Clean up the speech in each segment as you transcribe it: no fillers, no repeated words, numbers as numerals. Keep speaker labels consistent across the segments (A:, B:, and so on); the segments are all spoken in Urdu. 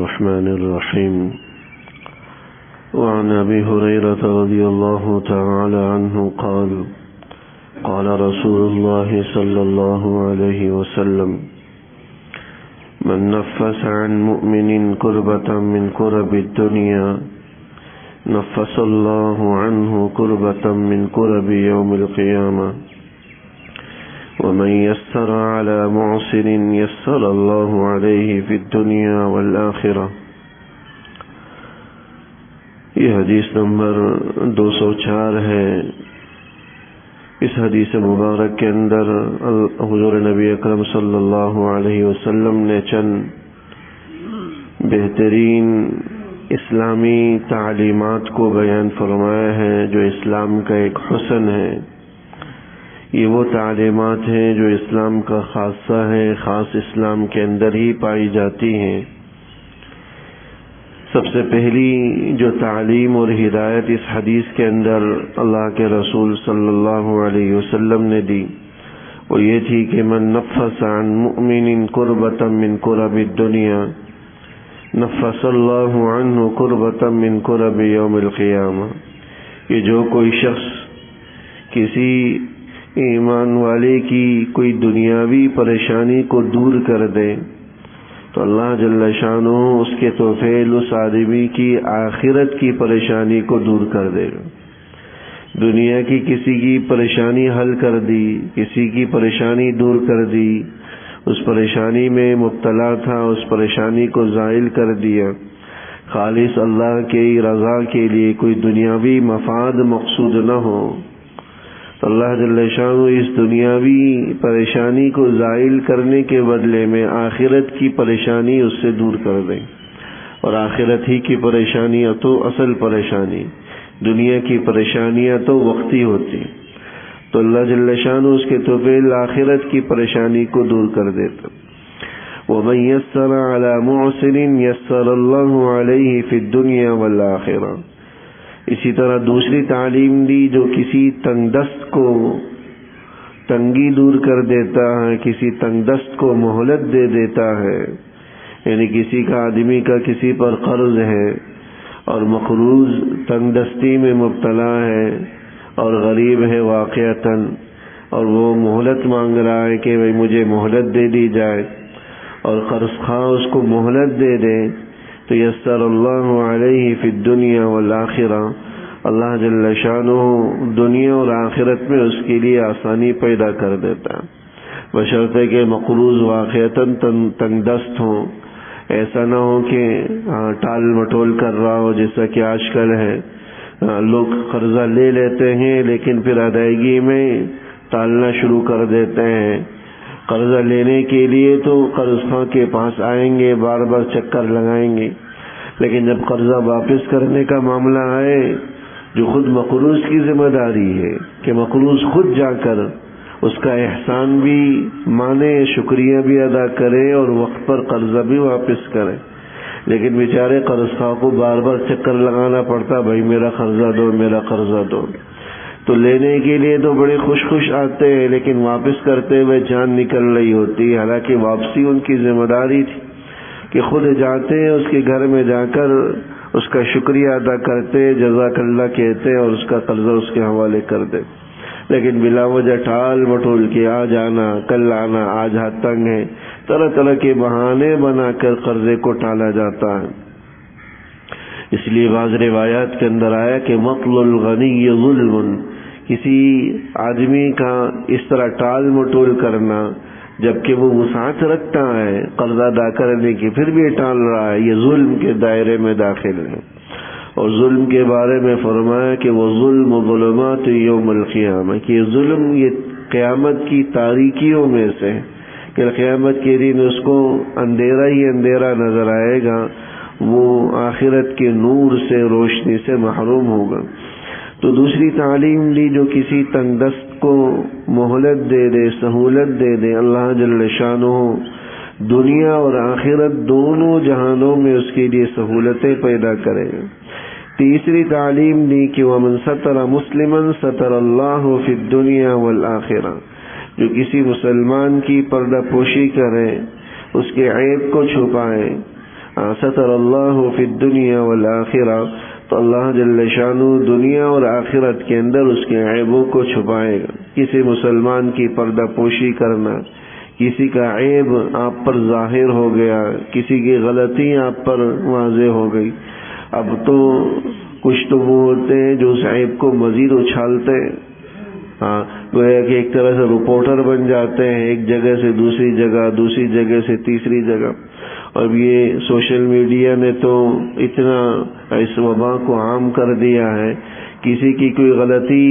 A: الرحمن الرحيم. وعن أبي هريرة رضي الله تعالى عنه قال قال رسول الله صلى الله عليه وسلم: من نفس عن مؤمن كربة من كرب الدنيا نفس الله عنه كربة من كرب يوم القيامة ومن يسر على معسر يسر الله عليه في الدنيا والآخرة. یہ حدیث نمبر 204 ہے. اس حدیث مبارک کے اندر حضور نبی اکرم صلی اللہ علیہ وسلم نے چند بہترین اسلامی تعلیمات کو بیان فرمایا ہے جو اسلام کا ایک حسن ہے. یہ وہ تعلیمات ہیں جو اسلام کا خاصہ ہے، خاص اسلام کے اندر ہی پائی جاتی ہیں. سب سے پہلی جو تعلیم اور ہدایت اس حدیث کے اندر اللہ کے رسول صلی اللہ علیہ وسلم نے دی وہ یہ تھی کہ من نفس عن مؤمن کربۃ من کرب الدنیا نفس اللہ عنہ کربۃ من کرب یوم القیامہ. یہ جو کوئی شخص کسی ایمان والے کی کوئی دنیاوی پریشانی کو دور کر دے تو اللہ جل شانہ اس کے توفیل اس آدمی کی آخرت کی پریشانی کو دور کر دے گا. دنیا کی کسی کی پریشانی حل کر دی، کسی کی پریشانی دور کر دی، اس پریشانی میں مبتلا تھا، اس پریشانی کو زائل کر دیا. خالص اللہ کی رضا کے لیے کوئی دنیاوی مفاد مقصود نہ ہو تو اللہ جل شانہ اس دنیاوی پریشانی کو زائل کرنے کے بدلے میں آخرت کی پریشانی اس سے دور کر دیں. اور آخرت ہی کی پریشانیاں تو اصل پریشانی، دنیا کی پریشانیاں تو وقتی ہوتی، تو اللہ جل شانہ اس کے توفیل آخرت کی پریشانی کو دور کر دیتا. وَمَن يَسَّرَ عَلَى مُعْسِرٍ يَسَّرَ اللَّهُ عَلَيْهِ فِي الدُّنْيَا وَالْآخِرَةِ. اسی طرح دوسری تعلیم دی جو کسی تنگ دست کو تنگی دور کر دیتا ہے، کسی تنگ دست کو مہلت دے دیتا ہے. یعنی کسی کا آدمی کا کسی پر قرض ہے اور مقروض تنگ دستی میں مبتلا ہے اور غریب ہے واقعتاً، اور وہ مہلت مانگ رہا ہے کہ بھئی مجھے مہلت دے دی جائے، اور قرض خواہ اس کو مہلت دے دے تو یسر اللہ علیہ فی الدنیا والآخرہ، اللہ جل شانہ دنیا اور آخرت میں اس کے لیے آسانی پیدا کر دیتا ہے، بشرطے کہ مقروض واقعتاً تنگ دست ہوں. ایسا نہ ہو کہ ٹال مٹول کر رہا ہو جیسا کہ آج کل ہے. لوگ قرضہ لے لیتے ہیں لیکن پھر ادائیگی میں ٹالنا شروع کر دیتے ہیں. قرضہ لینے کے لیے تو قرض خواہ کے پاس آئیں گے، بار بار چکر لگائیں گے، لیکن جب قرضہ واپس کرنے کا معاملہ آئے جو خود مقروض کی ذمہ داری ہے کہ مقروض خود جا کر اس کا احسان بھی مانے، شکریہ بھی ادا کرے اور وقت پر قرضہ بھی واپس کرے، لیکن بیچارے قرض خواہ کو بار بار چکر لگانا پڑتا، بھائی میرا قرضہ دو، میرا قرضہ دو. تو لینے کے لیے تو بڑے خوش آتے ہیں لیکن واپس کرتے ہوئے جان نکل رہی ہوتی. حالانکہ واپسی ان کی ذمہ داری تھی کہ خود جاتے اس کے گھر میں جا کر اس کا شکریہ ادا کرتے، جزاک اللہ کہتے اور اس کا قرضہ اس کے حوالے کر دے. لیکن بلا وجہ ٹال مٹول کے آج آنا کل آنا، آج ہاتھ تنگ ہے، طرح طرح کے بہانے بنا کر قرضے کو ٹالا جاتا ہے. اس لیے بعض روایات کے اندر آیا کہ مطل الغنی ظلم، کسی آدمی کا اس طرح ٹال مٹول کرنا جبکہ وہ وسعت رکھتا ہے قرضہ ادا کرنے کی پھر بھی ٹال رہا ہے، یہ ظلم کے دائرے میں داخل ہے. اور ظلم کے بارے میں فرمایا کہ وہ ظلم ظلمات یوم القیامہ، کہ یہ ظلم یہ قیامت کی تاریکیوں میں سے کہ قیامت کے دن اس کو اندھیرا ہی اندھیرا نظر آئے گا، وہ آخرت کے نور سے روشنی سے محروم ہوگا. تو دوسری تعلیم دی جو کسی تنگ دست کو مہلت دے دے، سہولت دے دے، اللہ جل شانہ دنیا اور آخرت دونوں جہانوں میں اس کے لیے سہولتیں پیدا کرے. تیسری تعلیم دی کہ وَمَن سَتَرَ مُسْلِمًا سَتَرَ اللَّهُ فِي الدُّنْيَا وَالْآخِرَةِ، جو کسی مسلمان کی پردہ پوشی کرے، اس کے عیب کو چھپائے، ستر اللہ فی الدنیا والآخرہ، تو اللہ جل شانہ دنیا اور آخرت کے اندر اس کے عیبوں کو چھپائے گا۔ کسی مسلمان کی پردہ پوشی کرنا، کسی کا عیب آپ پر ظاہر ہو گیا، کسی کی غلطی آپ پر واضح ہو گئی، اب تو کچھ تو وہ ہوتے ہیں جو اس عیب کو مزید اچھالتے ہیں، گویا کہ ایک طرح سے رپورٹر بن جاتے ہیں، ایک جگہ سے دوسری جگہ، دوسری جگہ سے تیسری جگہ۔ اور یہ سوشل میڈیا نے تو اتنا اس وبا کو عام کر دیا ہے، کسی کی کوئی غلطی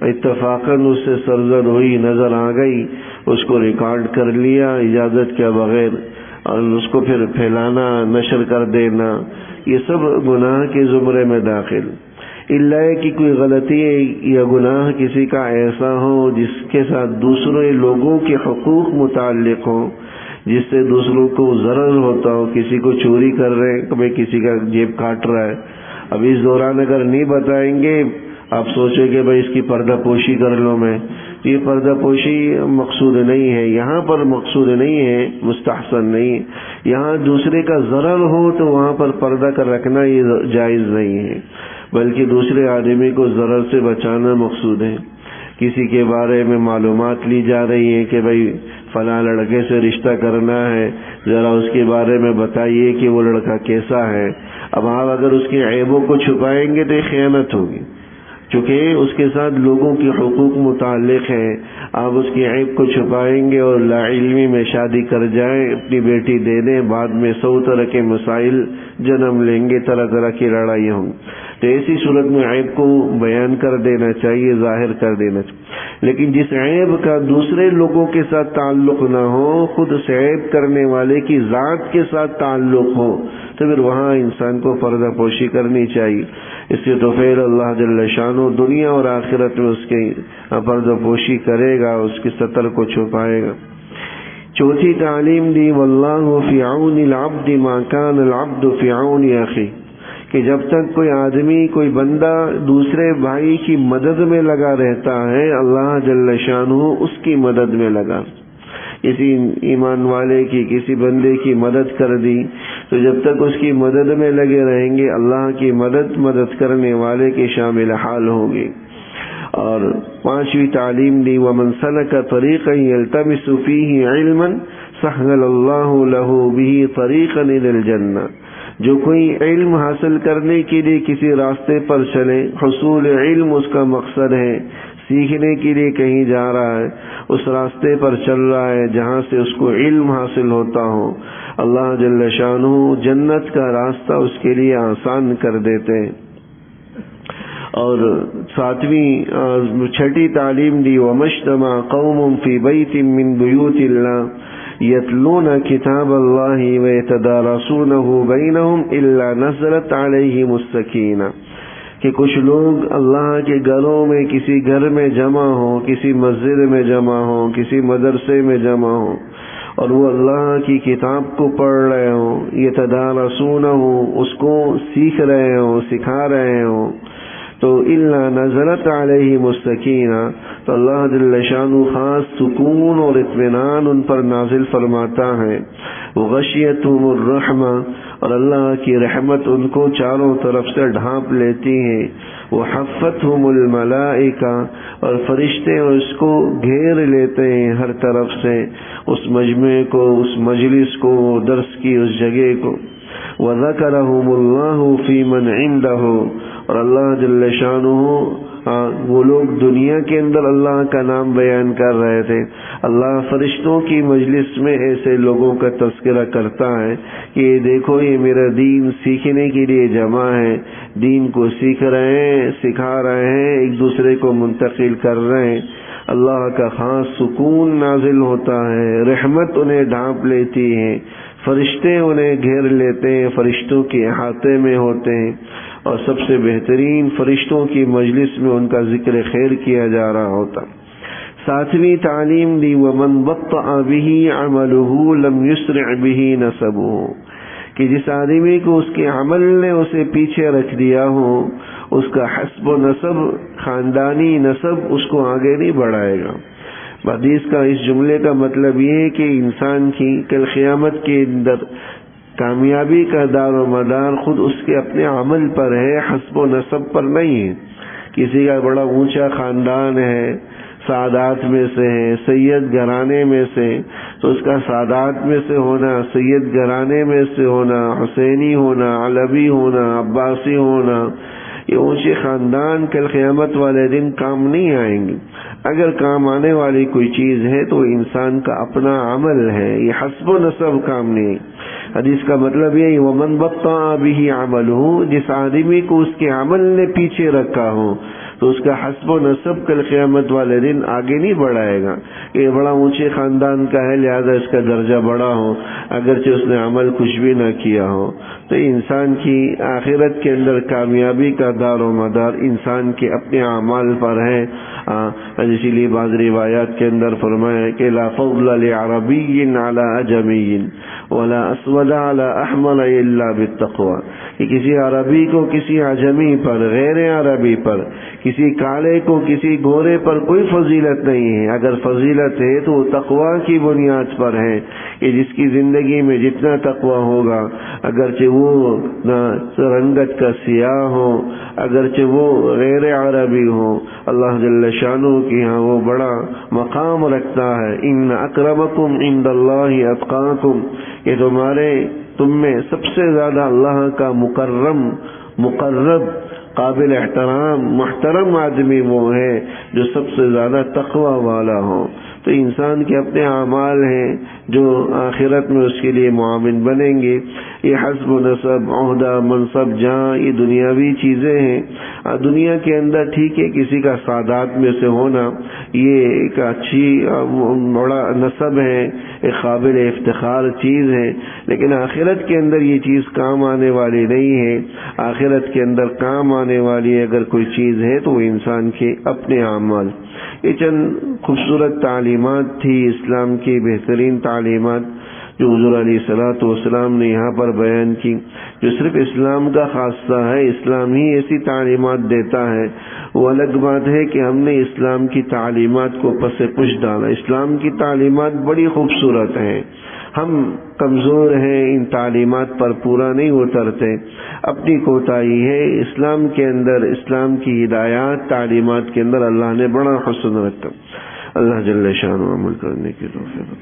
A: اتفاقاً اس سے سرزد ہوئی نظر آ گئی، اس کو ریکارڈ کر لیا اجازت کے بغیر، اور اس کو پھر پھیلانا، نشر کر دینا، یہ سب گناہ کے زمرے میں داخل۔ اللہ کی کوئی غلطی یا گناہ کسی کا ایسا ہو جس کے ساتھ دوسرے لوگوں کے حقوق متعلق ہوں، جس سے دوسروں کو ضرر ہوتا ہو، کسی کو چوری کر رہے ہیں، کبھی کسی کا جیب کاٹ رہا ہے، اب اس دوران اگر نہیں بتائیں گے آپ سوچیں کہ بھائی اس کی پردہ پوشی کر لوں میں، یہ پردہ پوشی مقصود نہیں ہے، یہاں پر مقصود نہیں ہے، مستحسن نہیں ہے۔ یہاں دوسرے کا ضرر ہو تو وہاں پر پردہ کر رکھنا یہ جائز نہیں ہے، بلکہ دوسرے آدمی کو ضرر سے بچانا مقصود ہے۔ کسی کے بارے میں معلومات لی جا رہی ہے کہ بھائی فلاں لڑکے سے رشتہ کرنا ہے، ذرا اس کے بارے میں بتائیے کہ وہ لڑکا کیسا ہے۔ اب آپ اگر اس کے عیبوں کو چھپائیں گے تو یہ خیانت ہوگی، چونکہ اس کے ساتھ لوگوں کے حقوق متعلق ہیں، آپ اس کے عیب کو چھپائیں گے اور لا علمی میں شادی کر جائیں، اپنی بیٹی دے دیں، بعد میں 100 طرح کے مسائل جنم لیں گے، طرح طرح کی لڑائیاں ہوں گی۔ تو ایسی صورت میں عیب کو بیان کر دینا چاہیے، ظاہر کر دینا چاہیے۔ لیکن جس عیب کا دوسرے لوگوں کے ساتھ تعلق نہ ہو، خود سے عیب کرنے والے کی ذات کے ساتھ تعلق ہو، تو پھر وہاں انسان کو پردہ پوشی کرنی چاہیے۔ اس سے تو فعل اللہ جل شانہ دنیا اور آخرت میں اس کی پردہ پوشی کرے گا، اس کی ستر کو چھپائے گا۔ چوتھی تعلیم دی، واللہ فی عون العبد ما کان العبد فی عون اخی، کہ جب تک کوئی آدمی، کوئی بندہ دوسرے بھائی کی مدد میں لگا رہتا ہے، اللہ جل شانہ اس کی مدد میں لگا۔ کسی ایمان والے کی، کسی بندے کی مدد کر دی تو جب تک اس کی مدد میں لگے رہیں گے، اللہ کی مدد کرنے والے کے شامل حال ہوگی۔ اور پانچویں تعلیم دی، ومن سلک طریقا یلتمس فیہ علما سہل اللہ لہ بہ طریقا الی الجنہ، جو کوئی علم حاصل کرنے کے لیے کسی راستے پر چلے، حصول علم اس کا مقصد ہے، سیکھنے کے لیے کہیں جا رہا ہے، اس راستے پر چل رہا ہے جہاں سے اس کو علم حاصل ہوتا ہو، اللہ جل شانہ جنت کا راستہ اس کے لیے آسان کر دیتے ہیں۔ اور چھٹی تعلیم دی، وَمَجْتَمَعَ قَوْمٌ فِي بَيْتٍ مِّن بُيُوتِ اللَّهِ يَتْلُونَ كِتَابَ اللَّهِ وَيَتَدَارَسُونَهُ بَيْنَهُمْ إِلَّا نَزَلَتْ عَلَيْهِمُ السَّكِينَةُ، کہ کچھ لوگ اللہ کے گھروں میں، کسی گھر میں جمع ہوں، کسی مسجد میں جمع ہوں، کسی مدرسے میں جمع ہوں، اور وہ اللہ کی کتاب کو پڑھ رہے ہوں، یتدارسونہ، اس کو سیکھ رہے ہوں، سکھا رہے ہوں، تو الا نزلت علیہم السکینہ، تو اللہ جل شانہ خاص سکون اور اطمینان ان پر نازل فرماتا ہے۔ وغشیتہم الرحمہ، اور اللہ کی رحمت ان کو چاروں طرف سے ڈھانپ لیتی ہے۔ وحفتہم الملائکہ، اور فرشتے اس کو گھیر لیتے ہیں ہر طرف سے، اس مجمع کو، اس مجلس کو، درس کی اس جگہ کو۔ وذکرہم اللہ فی من عندہ، اور اللہ جل شانہ وہ لوگ دنیا کے اندر اللہ کا نام بیان کر رہے تھے، اللہ فرشتوں کی مجلس میں ایسے لوگوں کا تذکرہ کرتا ہے کہ دیکھو یہ میرا دین سیکھنے کے لیے جمع ہے، دین کو سیکھ رہے ہیں، سکھا رہے ہیں، ایک دوسرے کو منتقل کر رہے ہیں، اللہ کا خاص سکون نازل ہوتا ہے، رحمت انہیں ڈھانپ لیتی ہے، فرشتے انہیں گھیر لیتے ہیں، فرشتوں کے احاطے میں ہوتے ہیں، اور سب سے بہترین فرشتوں کی مجلس میں ان کا ذکر خیر کیا جا رہا ہوتا۔ ساتویں تعلیم دی، ومن بطأ به عمله لم يسرع به نسبه، کہ جس آدمی کو اس کے عمل نے اسے پیچھے رکھ دیا ہو، اس کا حسب و نسب، خاندانی نسب اس کو آگے نہیں بڑھائے گا۔ حدیث کا اس جملے کا مطلب یہ ہے کہ انسان کی کل قیامت کے اندر کامیابی کا دار و مدار خود اس کے اپنے عمل پر ہے، حسب و نسب پر نہیں ہے۔ کسی کا بڑا اونچا خاندان ہے، سعادات میں سے ہے، سید گھرانے میں سے، تو اس کا سعادات میں سے ہونا، سید گھرانے میں سے ہونا، حسینی ہونا، علوی ہونا، عباسی ہونا، یہ اونچے خاندان کل قیامت والے دن کام نہیں آئیں گے۔ اگر کام آنے والی کوئی چیز ہے تو انسان کا اپنا عمل ہے، یہ حسب و نسب کام نہیں۔ حدیث کا مطلب یہ وَمَنْ بَطَّأَ بِهِ عَمَلُهُ، جس آدمی کو اس کے عمل نے پیچھے رکھا ہو تو اس کا حسب و نسب کل قیامت والے دن آگے نہیں بڑھائے گا۔ یہ بڑا اونچے خاندان کا ہے لہذا اس کا درجہ بڑا ہو، اگرچہ اس نے عمل کچھ بھی نہ کیا ہو۔ تو انسان کی آخرت کے اندر کامیابی کا دار و مدار انسان کے اپنے اعمال پر ہے۔ اسی لیے بعض روایات کے اندر فرمایا ہے کہ لا فضل لعربی علی اجمی ولا اسود علی احمر الا بالتقوی، کہ کسی عربی کو کسی عجمی پر، غیر عربی پر، کسی کالے کو کسی گورے پر کوئی فضیلت نہیں ہے۔ اگر فضیلت ہے تو وہ تقوی کی بنیاد پر ہے، کہ جس کی زندگی میں جتنا تقوی ہوگا، اگرچہ وہ رنگت کا سیاہ ہو، اگرچہ وہ غیر عربی ہو، اللہ جل شانہ کی ہاں وہ بڑا مقام رکھتا ہے۔ ان اکرمکم عند اللہ اتقاکم، کہ تم میں سب سے زیادہ اللہ کا مقرب قابل احترام محترم آدمی وہ ہے جو سب سے زیادہ تقوی والا ہو۔ تو انسان کے اپنے اعمال ہیں جو آخرت میں اس کے لیے معاون بنیں گے۔ یہ حسب و نسب، عہدہ، منصب، جہاں، یہ دنیاوی چیزیں ہیں۔ دنیا کے اندر ٹھیک ہے کسی کا سعادات میں سے ہونا یہ ایک اچھی بڑا نسب ہے، ایک قابل افتخار چیز ہے، لیکن آخرت کے اندر یہ چیز کام آنے والی نہیں ہے۔ آخرت کے اندر کام آنے والی اگر کوئی چیز ہے تو وہ انسان کے اپنے اعمال۔ یہ چند خوبصورت تعلیمات تھی، اسلام کی بہترین تعلیمات جو حضور علیہ الصلوۃ والسلام نے یہاں پر بیان کی، جو صرف اسلام کا خاصہ ہے۔ اسلام ہی ایسی تعلیمات دیتا ہے۔ وہ الگ بات ہے کہ ہم نے اسلام کی تعلیمات کو پس پش ڈالا۔ اسلام کی تعلیمات بڑی خوبصورت ہیں، ہم کمزور ہیں، ان تعلیمات پر پورا نہیں اترتے، اپنی کوتاہی ہے۔ اسلام کے اندر، اسلام کی ہدایات تعلیمات کے اندر اللہ نے بڑا حسن رکھا۔ اللہ جل شانہ عمل کرنے کی توفیق۔